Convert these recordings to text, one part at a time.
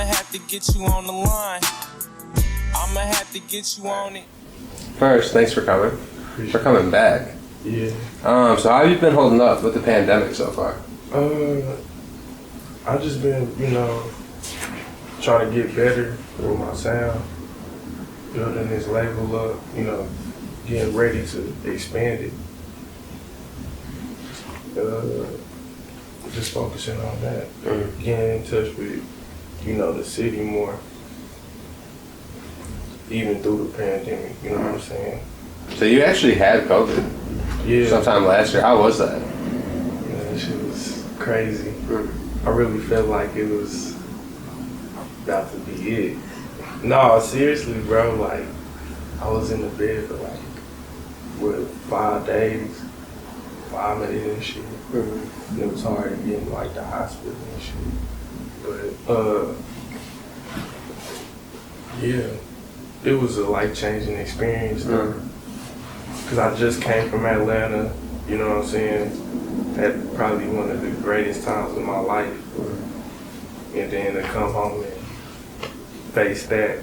have to get you on the line. I'ma have to get you on it. First, thanks for coming. For coming back. Yeah. So how have you been holding up with the pandemic so far? I just been, trying to get better with my sound, building this label up, getting ready to expand it. Just focusing on that, getting in touch with, the city more, even through the pandemic, you know what I'm saying? So you actually had COVID sometime last year. How was that? That shit was crazy. I really felt like it was about to be it. No, seriously, bro, like, I was in the bed for 5 days, vomiting and shit. And it was hard to get in, the hospital and shit. But, yeah, it was a life-changing experience, though. Because I just came from Atlanta, you know what I'm saying? Had probably one of the greatest times of my life. And then to come home and face that,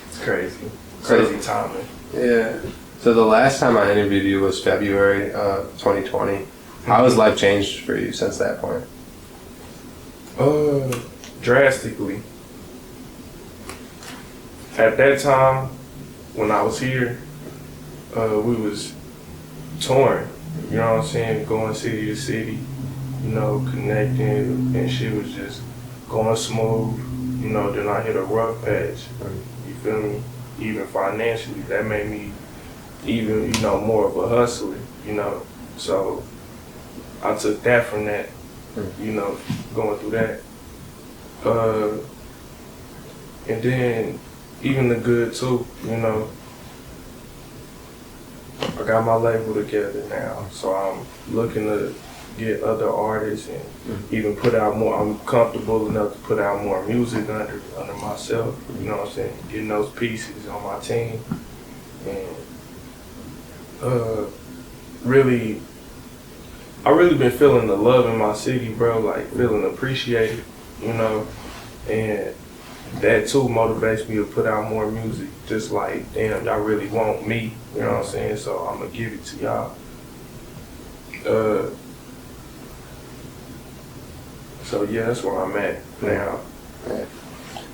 it's crazy. Crazy timing. Yeah. So the last time I interviewed you was February 2020. How has life changed for you since that point? Drastically. At that time, when I was here, we was touring, you know what I'm saying? Going city to city, connecting, and shit was just going smooth. Then I hit a rough patch. You feel me? Even financially, that made me even, more of a hustler, So I took that from that, going through that. And then even the good too, I got my label together now, so I'm looking to get other artists and even put out more. I'm comfortable enough to put out more music under myself, you know what I'm saying? Getting those pieces on my team. And I really been feeling the love in my city, bro, like feeling appreciated, and that too motivates me to put out more music. Just like, damn, y'all really want me, you know what I'm saying? So I'm gonna give it to y'all. So yeah, that's where I'm at now.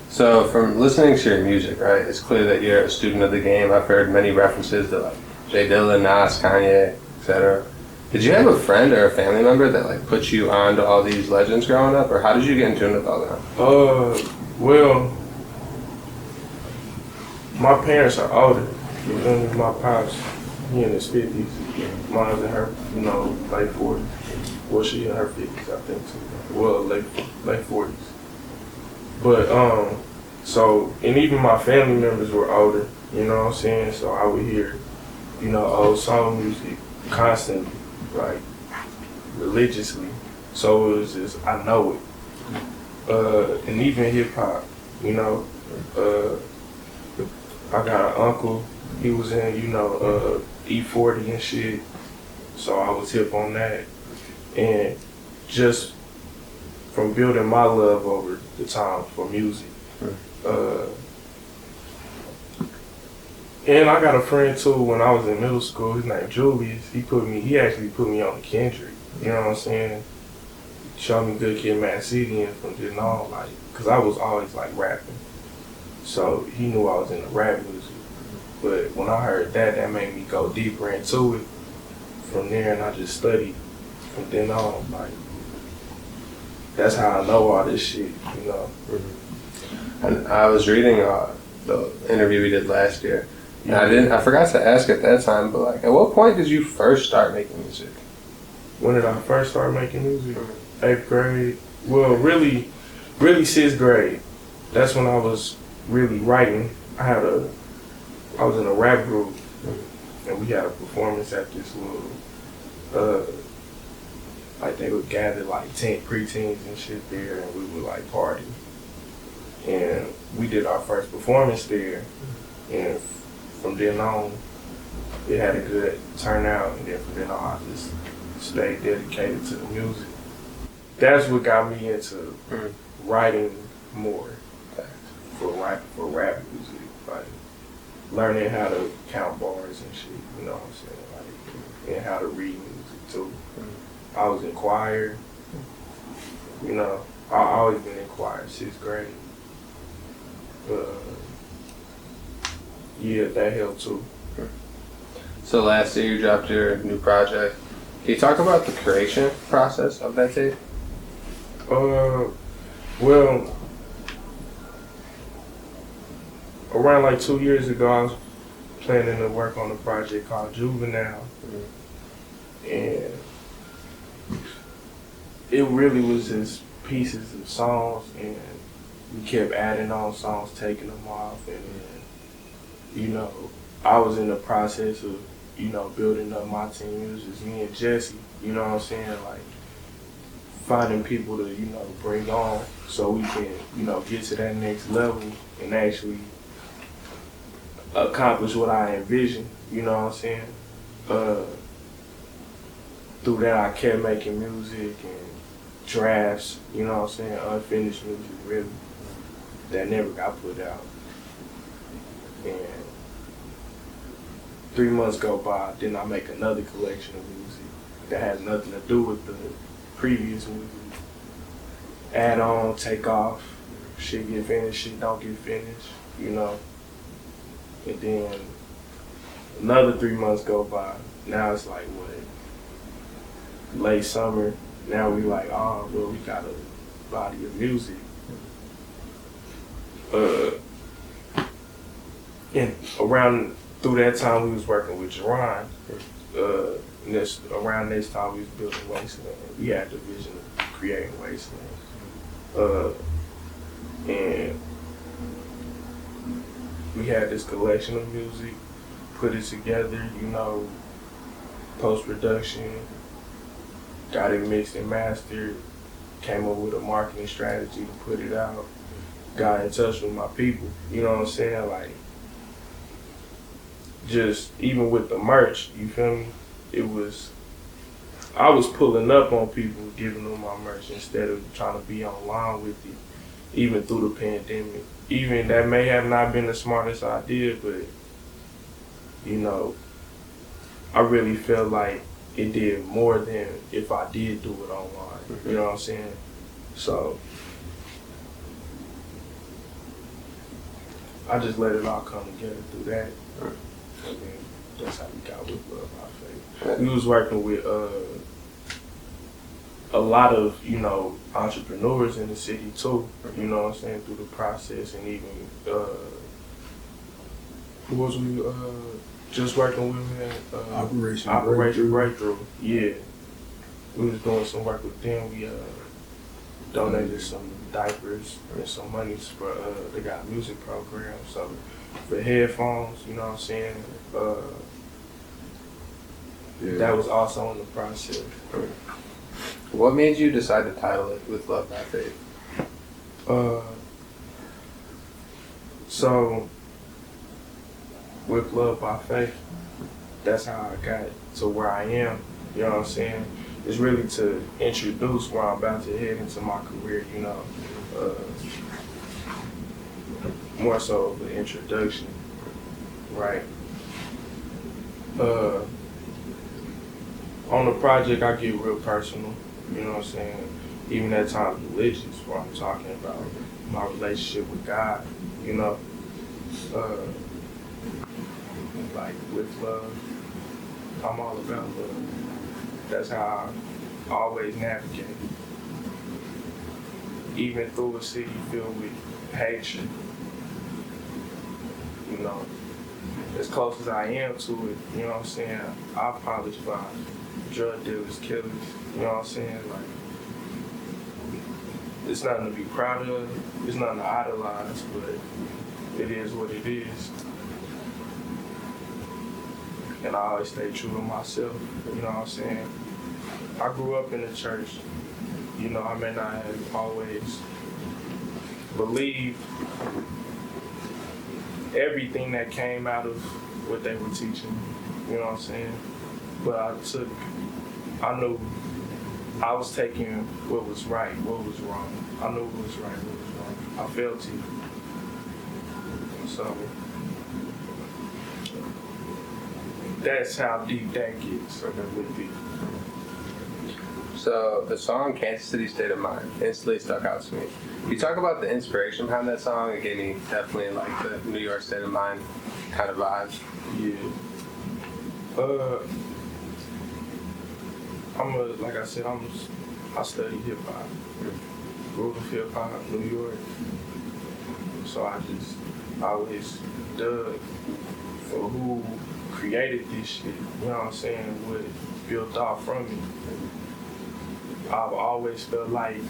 So from listening to your music, right, it's clear that you're a student of the game. I've heard many references to J. Dilla, Nas, Kanye, etc. Did you have a friend or a family member that put you on to all these legends growing up, or how did you get in tune with all that? Well, my parents are older. You feel me? My pops, he in his 50s. Mom's in her, late 40s. Well, she in her 50s, I think, too. Well, late 40s. But, so, and even my family members were older, you know what I'm saying? So I would hear, old soul music constantly, religiously. So it was just, I know it. And even hip hop, I got an uncle, he was in, E40 and shit, so I was hip on that. And just from building my love over the time for music. And I got a friend too when I was in middle school, his name Julius, he actually put me on Kendrick, you know what I'm saying? Showed me Good Kid, Mad City, and from then on, cause I was always rapping. So he knew I was into rap music. But when I heard that made me go deeper into it. From there, and I just studied from then on, that's how I know all this shit, And I was reading the interview we did last year. And I forgot to ask at that time, but at what point did you first start making music? When did I first start making music? 8th grade. Well, really 6th grade. That's when I was really writing. I was in a rap group, and we had a performance at this little, they would gather 10 preteens and shit there, and we would party. And we did our first performance there, and from then on, it had a good turnout, and then from then on, I just stayed dedicated to the music. that's what got me into writing more for rap music, like learning how to count bars and shit. You know what I'm saying? Like, and how to read music too. I was in choir. You know, I always been in choir, 6th grade. Yeah, that helped too. So last year you dropped your new project. Can you talk about the creation process of that tape? Well, around like 2 years ago, I was planning to work on a project called Juvenile. And it really was just pieces of songs, and we kept adding on songs, taking them off, and then, you know, I was in the process of, you know, building up my team. It was just me and Jesse, you know what I'm saying? Like, finding people to, you know, bring on so we can, you know, get to that next level and actually accomplish what I envisioned, you know what I'm saying? Through that, I kept making music and drafts, you know what I'm saying? Unfinished music, really, that never got put out. And 3 months go by, then I make another collection of music that has nothing to do with the previous music. Add on, take off, shit get finished, shit don't get finished, you know. And then another 3 months go by. Now it's like, what, late summer. Now we like, oh, well, we got a body of music. And through that time, we was working with Jerron. And around this time, we was building Wasteland. We had the vision of creating Wasteland. And we had this collection of music, put it together, you know, post-production, got it mixed and mastered, came up with a marketing strategy to put it out, got in touch with my people, you know what I'm saying? Like, just even with the merch, you feel me? I was pulling up on people, giving them my merch instead of trying to be online with it, even through the pandemic. Even that may have not been the smartest idea, but, you know, I really felt like it did more than if I did do it online. You know what I'm saying? So I just let it all come together through that. And then that's how we got with Love Our Faith. We was working with a lot of, you know, entrepreneurs in the city too, you know what I'm saying, through the process. And even, who was we just working with, man? Operation Breakthrough. Yeah. We was doing some work with them. We donated some diapers and some money for, they got a music program, so for headphones, you know what I'm saying? That was also in the process. What made you decide to title it With Love Not Faith? So, With Love by Faith, that's how I got to where I am, you know what I'm saying? It's really to introduce where I'm about to head into my career, you know. More so of an introduction, right? On the project, I get real personal, you know what I'm saying? Even at times religious, where I'm talking about my relationship with God, you know? Like, with love, I'm all about love. That's how I always navigate. Even through a city filled with hatred, you know, as close as I am to it, you know what I'm saying, I apologize. Drug dealers, killers, you know what I'm saying? Like, it's nothing to be proud of, it's nothing to idolize, but it is what it is. And I always stay true to myself, you know what I'm saying? I grew up in the church, you know, I may not have always believed everything that came out of what they were teaching me, you know what I'm saying? But I knew I was taking what was right, what was wrong. I knew what was right, what was wrong. I felt it. So that's how deep that gets. So that would be. So the song Kansas City State of Mind instantly stuck out to me. You talk about the inspiration behind that song. It gave me definitely like the New York State of Mind kind of vibes. Yeah. Like I said, I study hip hop. Grew up hip hop, New York. So I just always dug for who created this shit. You know what I'm saying? What built off from it. I've always felt like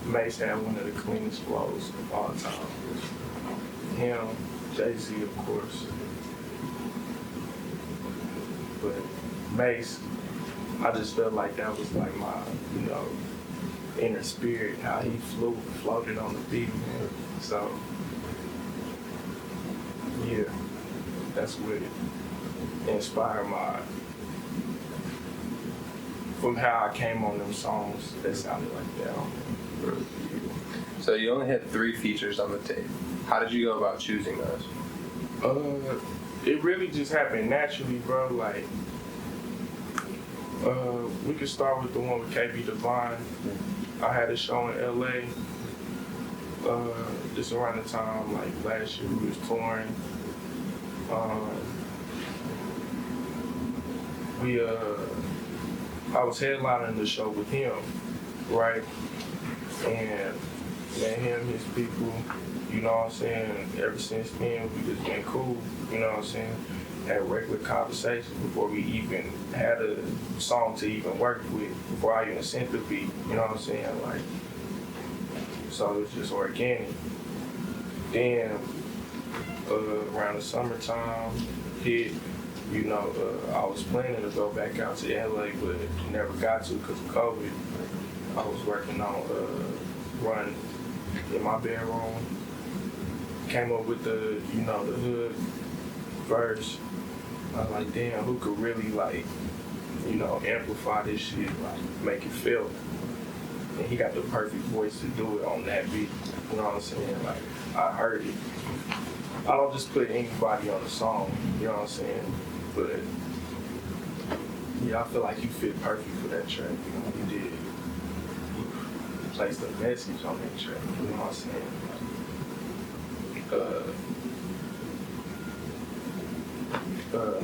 Mase had one of the cleanest flows of all time. Him, Jay-Z, of course. But Mase, I just felt like that was like my, inner spirit, how he floated on the beat, man. So, yeah, that's what inspired from how I came on them songs that sounded like that. So you only had 3 features on the tape. How did you go about choosing those? It really just happened naturally, bro. Like, we could start with the one with KB Divine. I had a show in LA. Just around the time, like last year, we was touring. I was headlining the show with him, right? And met him, his people, you know what I'm saying? Ever since then, we just been cool, you know what I'm saying? Had regular conversations before we even had a song to even work with, before I even sent the beat, you know what I'm saying? Like, so it was just organic. Then, around the summertime hit, I was planning to go back out to LA, but never got to because of COVID. I was working on Run in my bedroom. Came up with the hood verse. I was like, damn, who could really amplify this shit, like make it feel. And he got the perfect voice to do it on that beat. You know what I'm saying? Like, I heard it. I don't just put anybody on the song, you know what I'm saying? But yeah, I feel like you fit perfect for that track. You did. You placed a message on that track, you know what I'm saying?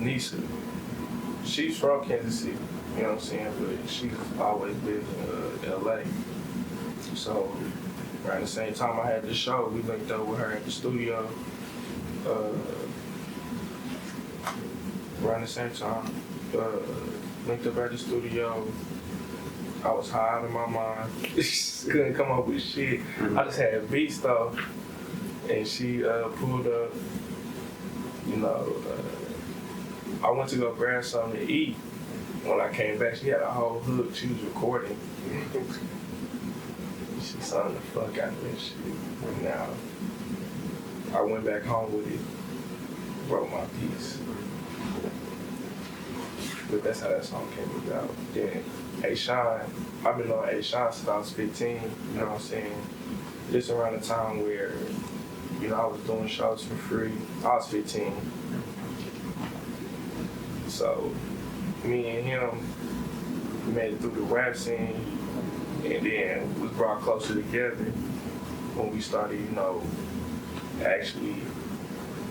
Nisa, she's from Kansas City, you know what I'm saying? But she's always lived in LA. So around the same time I had the show, we linked up with her at the studio. Around the same time, linked up at the studio. I was high out of my mind. Couldn't come up with shit. I just had beats though. And she pulled up, I went to go grab something to eat. When I came back, she had a whole hook she was recording. She sung the fuck out of that shit. And now, I went back home with it, wrote my piece. But that's how that song came about. Then A-Shine, I've been on A-Shine since I was 15, you know what I'm saying? Just around the time where, I was doing shows for free. I was 15. So, me and him made it through the rap scene and then was brought closer together when we started, actually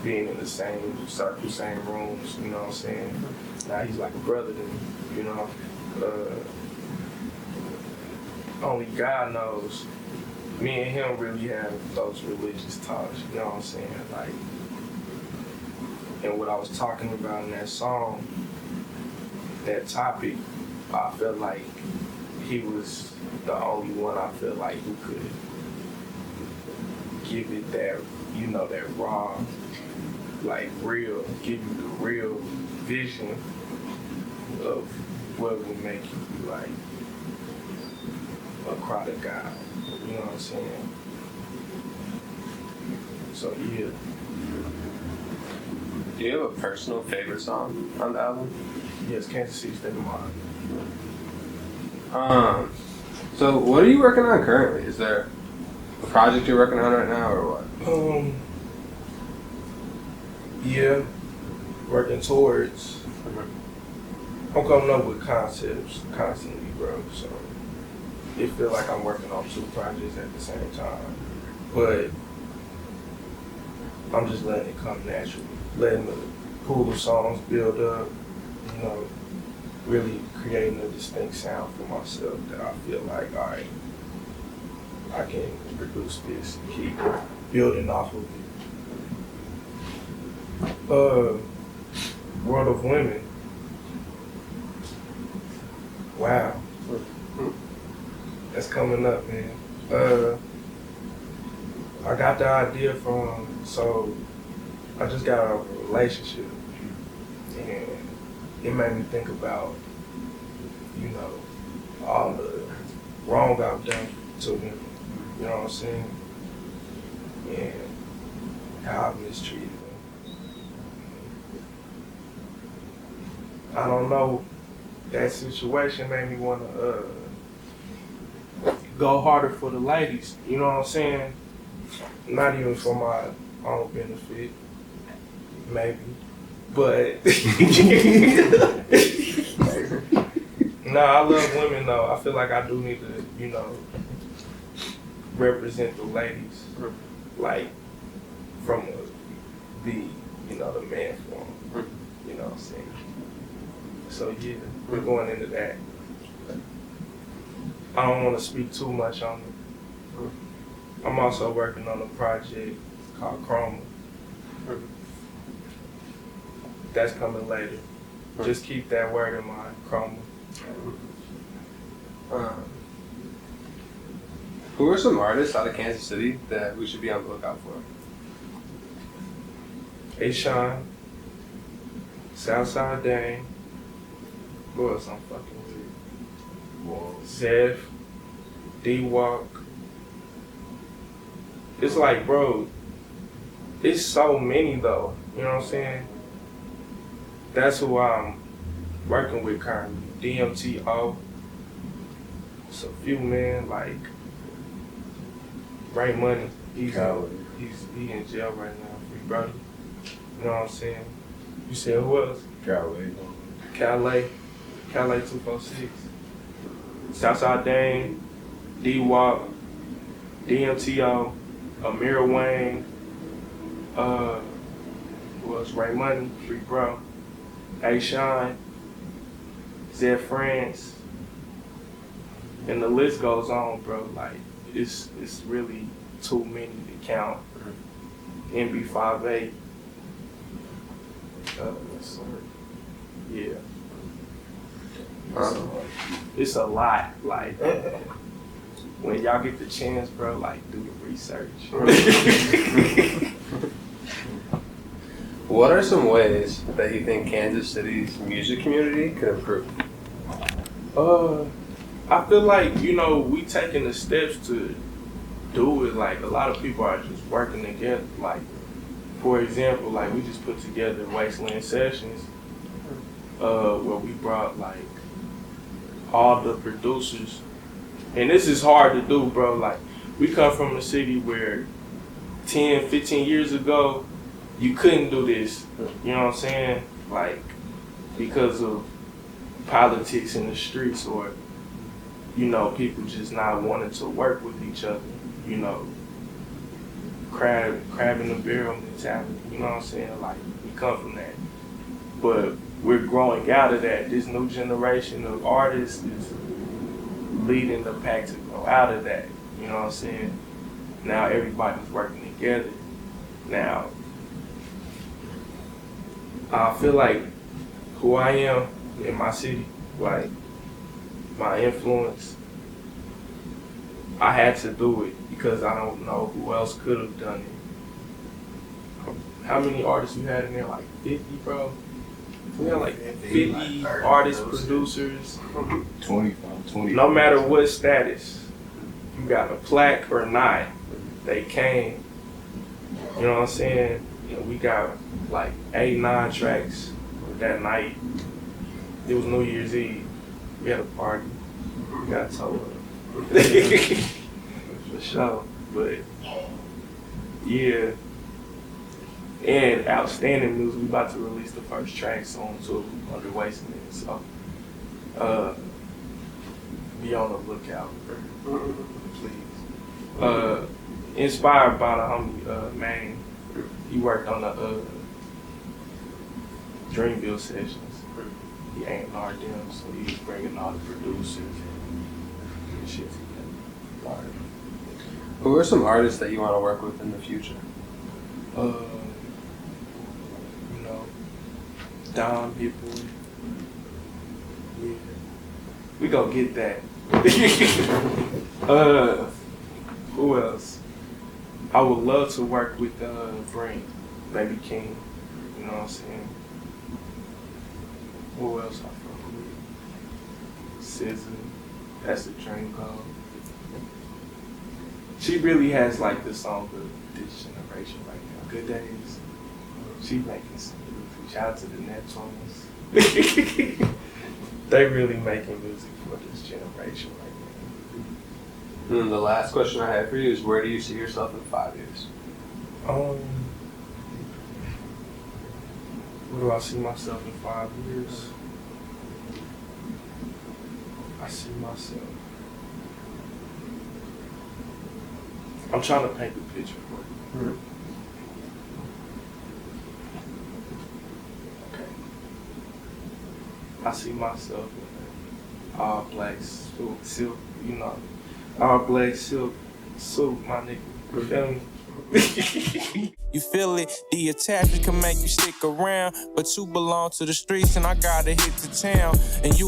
being in the same circle, same rooms, you know what I'm saying? Now he's like a brother to me, only God knows. Me and him really have those religious talks, you know what I'm saying? Like, and what I was talking about in that song, that topic, I felt like he was the only one I felt like who could give it that, that raw, like real, give you the real vision of what would make you like a cry to God. You know what I'm saying? So yeah. Do you have a personal favorite song on the album? Yes, Kansas City State of Mind. So, what are you working on currently? Is there a project you're working on right now, or what? Yeah, working towards. I'm coming up with concepts constantly, bro. So it feels like I'm working on 2 projects at the same time, but I'm just letting it come naturally, letting the pool of songs build up. You know, really creating a distinct sound for myself that I feel like, all right, I can produce this and keep building off of it. World of Women. Wow. That's coming up, man. I got the idea from, so I just got out of a relationship and it made me think about, you know, all the wrong I've done to him, you know what I'm saying? And how I've mistreated him. I don't know, that situation made me want to go harder for the ladies, you know what I'm saying? Not even for my own benefit, maybe, but no, I love women though. I feel like I do need to, you know, represent the ladies, like from the, you know, the man form, you know what I'm saying? So yeah, we're going into that. I don't want to speak too much on it. I'm also working on a project called Chroma. That's coming later. Just keep that word in mind, Chroma. Who are some artists out of Kansas City that we should be on the lookout for? A-Shine, Southside Dane, who else I'm fucking with? Zeph, D-Walk. It's like, bro, it's so many though, you know what I'm saying? That's who I'm working with currently. DMTO. It's a few men, like Ray Money. He in jail right now, free brother. You know what I'm saying? You said who else? Calais 246. Southside Dane, D-Walk, DMTO, Amir Wayne, who else? Ray Money, free bro. A-Shine, Zed France, and the list goes on, bro. Like, it's really too many to count. NB58. Yeah. It's a lot. Like, when y'all get the chance, bro, like, do the research. What are some ways that you think Kansas City's music community could improve? I feel like, you know, we taking the steps to do it. Like, a lot of people are just working together. Like, for example, like, we just put together Wasteland Sessions, where we brought, like, all the producers. And this is hard to do, bro. Like, we come from a city where 10, 15 years ago, you couldn't do this, you know what I'm saying? Like, because of politics in the streets or, you know, people just not wanting to work with each other, you know, crab in the barrel mentality, you know what I'm saying? Like, we come from that. But we're growing out of that. This new generation of artists is leading the pack to grow out of that, you know what I'm saying? Now everybody's working together. Now, I feel like who I am in my city, like my influence, I had to do it because I don't know who else could have done it. How many artists you had in there? Like 50, bro? We had like 50 artists, producers. 20. No matter what status, you got a plaque or not, they came. You know what I'm saying? You know, we got like 8, 9 tracks that night. It was New Year's Eve. We had a party. We got told. For sure. But yeah. And outstanding news, we about to release the first track soon too, under Wasteland. So be on the lookout, please. Inspired by the homie Manny. He worked on the Dreamville sessions. He A&R'd them, so he's bringing all the producers and shit together. Who are some artists that you want to work with in the future? You know, Don people. Yeah. We gonna get that. Who else? I would love to work with Brink, Baby King. You know what I'm saying? Who else I fuck with? SZA. That's the dream girl. She really has like the song of this generation right now. Good Days. She making some music. Shout out to the Neptunes. They really making music for this generation right now. And the last question I have for you is, where do you see yourself in 5 years? Where do I see myself in 5 years? I see myself. I'm trying to paint the picture for you. Okay. I see myself in all black silk, you know, all black silk, my nigga. You feel me? You feel it? The attachment can make you stick around, but you belong to the streets and I gotta hit the town. And you